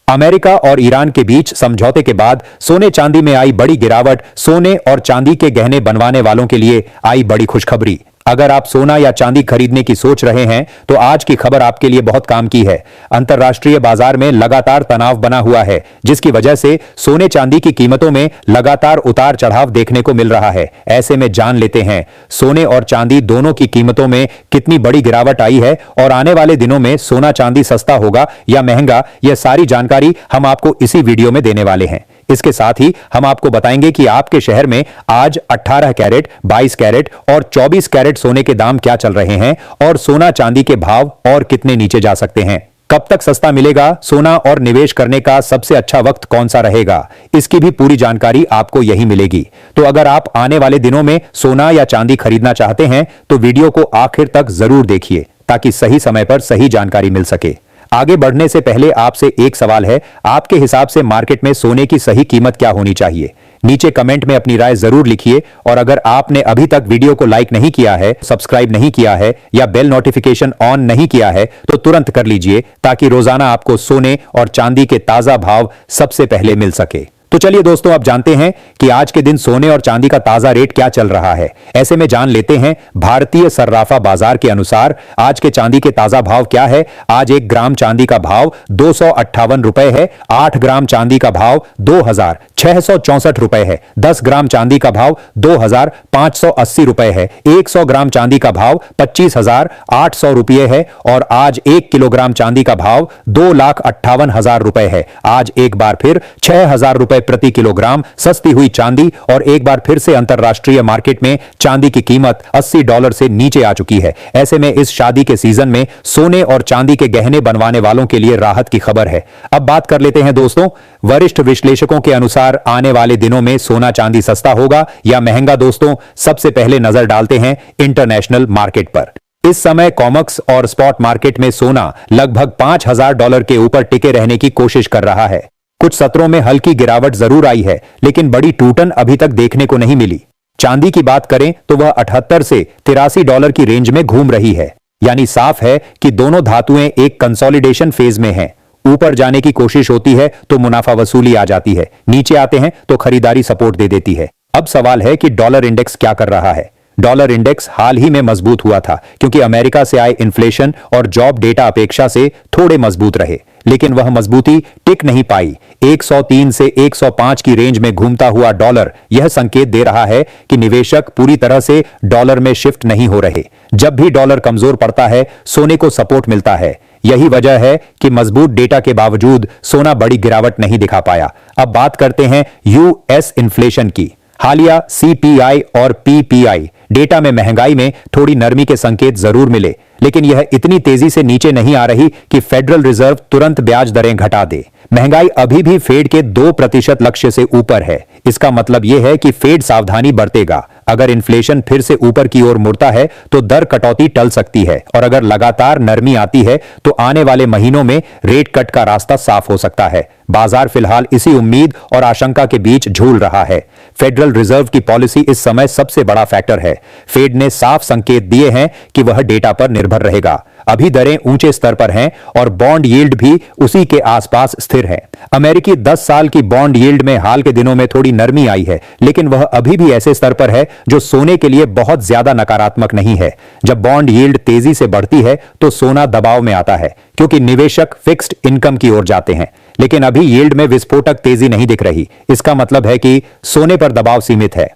America और Iran के बीच समझौते के बाद सोने चांदी में आई बड़ी गिरावट। सोने और चांदी के गहने बनवाने वालों के लिए आई बड़ी खुशखबरी। अगर आप सोना या चांदी खरीदने की सोच रहे हैं तो आज की खबर आपके लिए बहुत काम की है। अंतर्राष्ट्रीय बाजार में लगातार तनाव बना हुआ है, जिसकी वजह से सोने चांदी की कीमतों में लगातार उतार चढ़ाव देखने को मिल रहा है। ऐसे में जान लेते हैं सोने और चांदी दोनों की कीमतों में कितनी बड़ी गिरावट आई है और आने वाले दिनों में सोना चांदी सस्ता होगा या महंगा, यह सारी जानकारी हम आपको इसी वीडियो में देने वाले हैं। इसके साथ ही हम आपको बताएंगे कि आपके शहर में आज 18 कैरेट, 22 कैरेट और 24 कैरेट सोने के दाम क्या चल रहे हैं और सोना चांदी के भाव और कितने नीचे जा सकते हैं। कब तक सस्ता मिलेगा सोना और निवेश करने का सबसे अच्छा वक्त कौन सा रहेगा, इसकी भी पूरी जानकारी आपको यही मिलेगी। तो अगर आप आने वाले दिनों में सोना या चांदी खरीदना चाहते हैं तो वीडियो को आखिर तक जरूर देखिए ताकि सही समय पर सही जानकारी मिल सके। आगे बढ़ने से पहले आपसे एक सवाल है, आपके हिसाब से मार्केट में सोने की सही कीमत क्या होनी चाहिए? नीचे कमेंट में अपनी राय जरूर लिखिए और अगर आपने अभी तक वीडियो को लाइक नहीं किया है, सब्सक्राइब नहीं किया है या बेल नोटिफिकेशन ऑन नहीं किया है तो तुरंत कर लीजिए ताकि रोजाना आपको सोने और चांदी के ताजा भाव सबसे पहले मिल सके। तो चलिए दोस्तों, अब जानते हैं कि आज के दिन सोने और चांदी का ताजा रेट क्या चल रहा है। ऐसे में जान लेते हैं भारतीय सर्राफा बाजार के अनुसार आज के चांदी के ताजा भाव क्या है। आज 1 ग्राम चांदी का भाव 258 रुपए है। 8 ग्राम चांदी का भाव 2664 रुपए है। 10 ग्राम चांदी का भाव 2580 रुपए है। 100 ग्राम चांदी का भाव 25,800 रुपये है और आज 1 किलोग्राम चांदी का भाव 2,58,000 रुपए है। आज एक बार फिर 6,000 रुपए प्रति किलोग्राम सस्ती हुई चांदी और एक बार फिर से अंतरराष्ट्रीय मार्केट में चांदी की कीमत $80 से नीचे आ चुकी है। ऐसे में इस शादी के सीजन में सोने और चांदी के गहने बनवाने वालों के लिए राहत की खबर है। अब बात कर लेते हैं दोस्तों, वरिष्ठ विश्लेषकों के अनुसार आने वाले दिनों में सोना चांदी सस्ता होगा या महंगा। दोस्तों, सबसे पहले नजर डालते हैं इंटरनेशनल मार्केट पर। इस समय कॉमक्स और स्पॉट मार्केट में सोना लगभग $5,000 के ऊपर टिके रहने की कोशिश कर रहा है। कुछ सत्रों में हल्की गिरावट जरूर आई है, लेकिन बड़ी टूटन अभी तक देखने को नहीं मिली। चांदी की बात करें तो वह 78 से $83 की रेंज में घूम रही है, यानी साफ है कि दोनों धातुएं एक कंसोलिडेशन फेज में हैं। ऊपर जाने की कोशिश होती है तो मुनाफा वसूली आ जाती है, नीचे आते हैं तो खरीदारी सपोर्ट दे देती है। अब सवाल है कि डॉलर इंडेक्स क्या कर रहा है। डॉलर इंडेक्स हाल ही में मजबूत हुआ था क्योंकि अमेरिका से आए इन्फ्लेशन और जॉब डेटा अपेक्षा से थोड़े मजबूत रहे, लेकिन वह मजबूती टिक नहीं पाई। 103 से 105 की रेंज में घूमता हुआ डॉलर यह संकेत दे रहा है कि निवेशक पूरी तरह से डॉलर में शिफ्ट नहीं हो रहे। जब भी डॉलर कमजोर पड़ता है सोने को सपोर्ट मिलता है। यही वजह है कि मजबूत डेटा के बावजूद सोना बड़ी गिरावट नहीं दिखा पाया। अब बात करते हैं यूएस इन्फ्लेशन की। हालिया सीपीआई और पीपीआई डेटा में महंगाई में थोड़ी नरमी के संकेत जरूर मिले, लेकिन यह इतनी तेजी से नीचे नहीं आ रही कि फेडरल रिजर्व तुरंत ब्याज दरें घटा दे। महंगाई अभी भी फेड के 2% लक्ष्य से ऊपर है। इसका मतलब यह है कि फेड सावधानी बरतेगा। अगर इन्फ्लेशन फिर से ऊपर की ओर मुड़ता है तो दर कटौती टल सकती है और अगर लगातार नरमी आती है तो आने वाले महीनों में रेट कट का रास्ता साफ हो सकता है। बाजार फिलहाल इसी उम्मीद और आशंका के बीच झूल रहा है। फेडरल रिजर्व की पॉलिसी इस समय सबसे बड़ा फैक्टर है। फेड ने साफ संकेत दिए हैं कि वह डेटा पर निर्भर रहेगा। अभी दरें ऊंचे स्तर पर हैं और बॉन्ड यील्ड भी उसी के आसपास स्थिर है। अमेरिकी 10 साल की बॉन्ड यील्ड में हाल के दिनों में थोड़ी नरमी आई है, लेकिन वह अभी भी ऐसे स्तर पर है जो सोने के लिए बहुत ज्यादा नकारात्मक नहीं है। जब बॉन्ड यील्ड तेजी से बढ़ती है तो सोना दबाव में आता है क्योंकि निवेशक फिक्स्ड इनकम की ओर जाते हैं, लेकिन अभी यील्ड में विस्फोटक तेजी नहीं दिख रही। इसका मतलब है कि सोने पर दबाव सीमित है।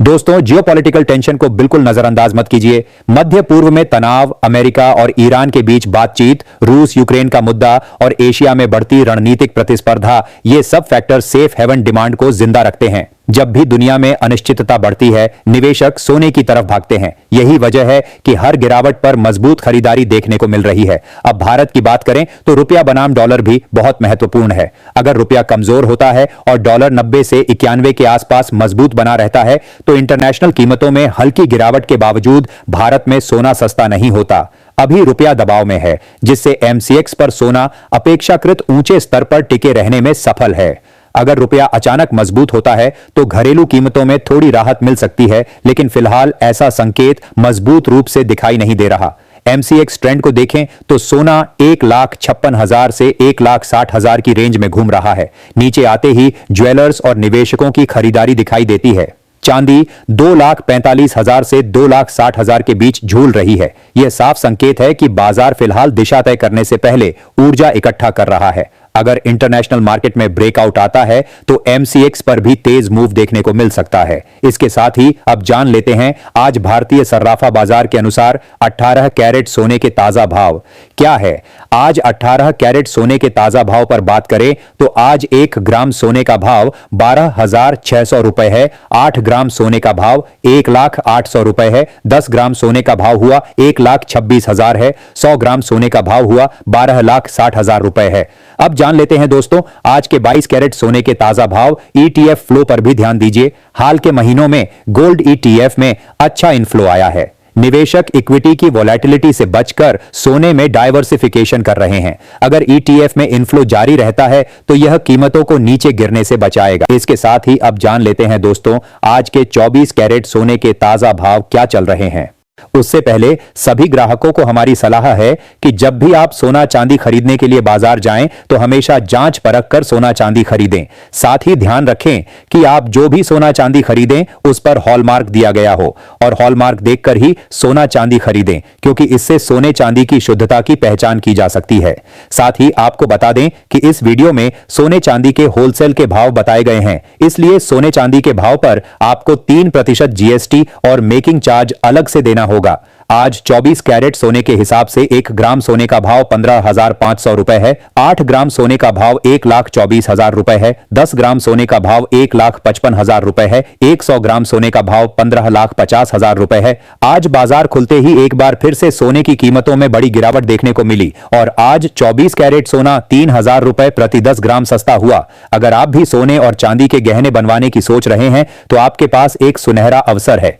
दोस्तों, जियोपॉलिटिकल टेंशन को बिल्कुल नजरअंदाज मत कीजिए। मध्य पूर्व में तनाव, अमेरिका और ईरान के बीच बातचीत, रूस यूक्रेन का मुद्दा और एशिया में बढ़ती रणनीतिक प्रतिस्पर्धा, ये सब फैक्टर सेफ हेवन डिमांड को जिंदा रखते हैं। जब भी दुनिया में अनिश्चितता बढ़ती है निवेशक सोने की तरफ भागते हैं। यही वजह है कि हर गिरावट पर मजबूत खरीदारी देखने को मिल रही है। अब भारत की बात करें तो रुपया बनाम डॉलर भी बहुत महत्वपूर्ण है। अगर रुपया कमजोर होता है और डॉलर 90 से 91 के आसपास मजबूत बना रहता है तो इंटरनेशनल कीमतों में हल्की गिरावट के बावजूद भारत में सोना सस्ता नहीं होता। अभी रुपया दबाव में है, जिससे एमसीएक्स पर सोना अपेक्षाकृत ऊंचे स्तर पर टिके रहने में सफल है। अगर रुपया अचानक मजबूत होता है तो घरेलू कीमतों में थोड़ी राहत मिल सकती है, लेकिन फिलहाल ऐसा संकेत मजबूत रूप से दिखाई नहीं दे रहा। MCX ट्रेंड को देखें तो सोना 1,56,000 से 1,60,000 की रेंज में घूम रहा है। नीचे आते ही ज्वेलर्स और निवेशकों की खरीदारी दिखाई देती है। चांदी 2,45,000 से 2,60,000 के बीच झूल रही है। यह साफ संकेत है कि बाजार फिलहाल दिशा तय करने से पहले ऊर्जा इकट्ठा कर रहा है। अगर इंटरनेशनल मार्केट में ब्रेकआउट आता है तो MCX पर भी तेज मूव देखने को मिल सकता है। इसके साथ ही अब जान लेते हैं आज भारतीय सर्राफा बाजार के अनुसार 18 कैरेट सोने के ताजा भाव क्या है। आज 18 कैरेट सोने के ताजा भाव पर बात करें तो आज 1 ग्राम सोने का भाव 12,600 रुपए है। 8 ग्राम सोने का भाव 1,08,000 रुपए है। 10 ग्राम सोने का भाव हुआ 1,26,000 है। 100 ग्राम सोने का भाव हुआ 12,60,000 रुपए है। अब जान लेते हैं दोस्तों आज के 22 कैरेट सोने के ताजा भाव। ETF फ्लो पर भी ध्यान दीजिए। हाल के महीनों में गोल्ड ETF में अच्छा इनफ्लो आया है। निवेशक इक्विटी की वोलेटिलिटी से बचकर सोने में डाइवर्सिफिकेशन कर रहे हैं। अगर ETF में इनफ्लो जारी रहता है तो यह कीमतों को नीचे गिरने से बचाएगा। इसके साथ ही अब जान लेते हैं दोस्तों आज के 24 कैरेट सोने के ताजा भाव क्या चल रहे हैं। उससे पहले सभी ग्राहकों को हमारी सलाह है कि जब भी आप सोना चांदी खरीदने के लिए बाजार जाएं तो हमेशा जांच परख कर सोना चांदी खरीदें। साथ ही ध्यान रखें कि आप जो भी सोना चांदी खरीदें उस पर हॉलमार्क दिया गया हो और हॉलमार्क देखकर ही सोना चांदी खरीदें, क्योंकि इससे सोने चांदी की शुद्धता की पहचान की जा सकती है। साथ ही आपको बता दें कि इस वीडियो में सोने चांदी के होलसेल के भाव बताए गए हैं, इसलिए सोने चांदी के भाव पर आपको 3% GST और मेकिंग चार्ज अलग से देना होगा। आज 24 कैरेट सोने के हिसाब से 1 ग्राम सोने का भाव 15,500 रुपए है। 8 ग्राम सोने का भाव 1,24,000 रुपए है। 10 ग्राम सोने का भाव 1,55,000 रुपए है। 100 ग्राम सोने का भाव 15,50,000 रुपए है। आज बाजार खुलते ही एक बार फिर से सोने की कीमतों में बड़ी गिरावट देखने को मिली और आज 24 कैरेट सोना 3,000 रुपए प्रति 10 ग्राम सस्ता हुआ। अगर आप भी सोने और चांदी के गहने बनवाने की सोच रहे हैं तो आपके पास एक सुनहरा अवसर है।